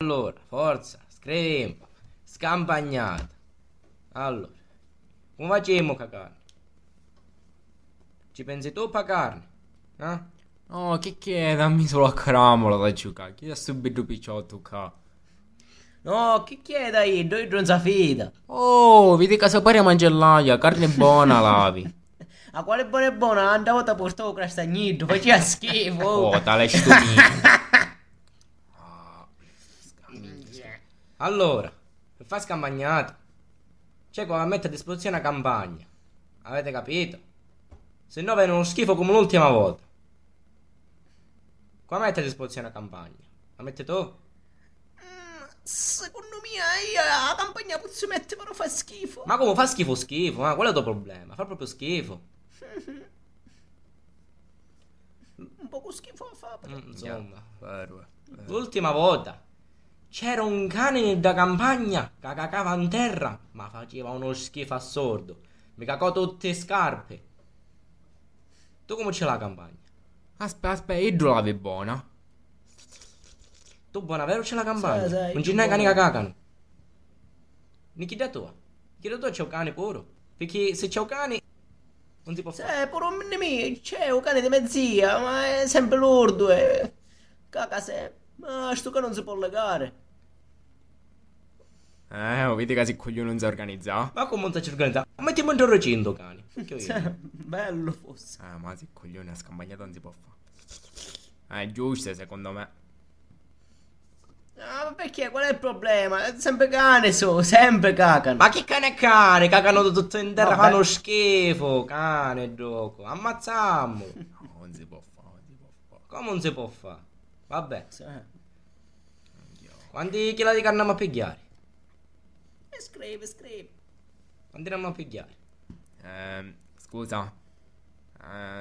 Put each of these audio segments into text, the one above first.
Allora, forza, scream, scampagnata. Allora, come facciamo a carne? Ci pensi tu a carne? Eh? Oh, che è? Dammi solo a caramola da giocare. Chi è subito picciotto qua? No, che chiede aí? Noi non si fida. Oh, vedi che sapere mangellaia, carne buona lavi. A quale buona e buona? Una volta portavo castagnito, faceva schifo. Oh, tale stupito. Allora, per fare scampagnata, c'è qua a mettere a disposizione una campagna. Avete capito? Se no viene uno schifo come l'ultima volta. Qua mette a disposizione una campagna. La metti tu? Secondo me la campagna puzza mette però fa schifo. Ma come fa schifo schifo? Ma qual è il tuo problema? Fa proprio schifo. Un poco schifo fa però. Insomma, Vero. l'ultima volta c'era un cane da campagna che cacava in terra, ma faceva uno schifo assurdo. Mi cacò tutte le scarpe. Tu come c'è la campagna? Aspetta, io la lavi buona. Tu buona vero c'è la campagna? Sì, Non ce n'è cani che cagano. Ne chiede a tua. Chiede a tua c'è un cane pure. Perché se c'è un cane non si può fare. Se pure un nemico, c'è un cane di mezzia, ma è sempre lordo e caga sempre. Ma sto cane non si può legare. Vedi che si coglione non si organizza? Ma come non si organizza? Mettiamo in recinto cani. Bello fosse. Ma si coglione a scampagnata non si può fare. È giusto secondo me. Ah, ma perché? Qual è il problema? È sempre cane sempre cagano. Ma che cane è cane? Cagano tutto in terra, Vabbè. fanno schifo. Cane, gioco. Ammazziamo. No, non si può fare, non si può fare. Come non si può fare? Vabbè. Sì. Quanti chili di carne andiamo a pigliare? E scrive. Quanti andiamo a pigliare? Scusa.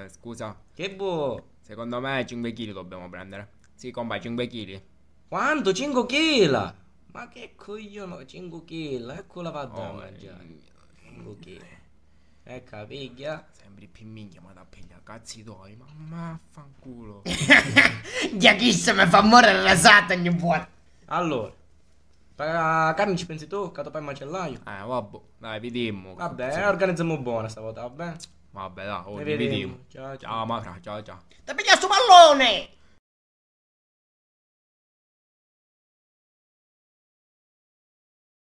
Scusa. Che buono. Secondo me 5 kg dobbiamo prendere. Sì, compa, 5 kg. Quanto? 5 kg? Ma che coglione, 5 kg? Eccola va da mangiare. 5 kg. Ecco, piglia. Sembri più minchia, ma da piglia cazzi tuoi. Ma fanculo. Già chi se mi fa morire rasata ogni volta. Allora, per la carne ci pensi tu? Che poi il macellaio? Vabbè, dai, vediamo. Vabbè, organizziamo buona stavolta, vabbè? Vabbè, dai, Ne vediamo. Ciao, ciao. Ciao, Macra, ciao, ciao. Ti piglia sto pallone!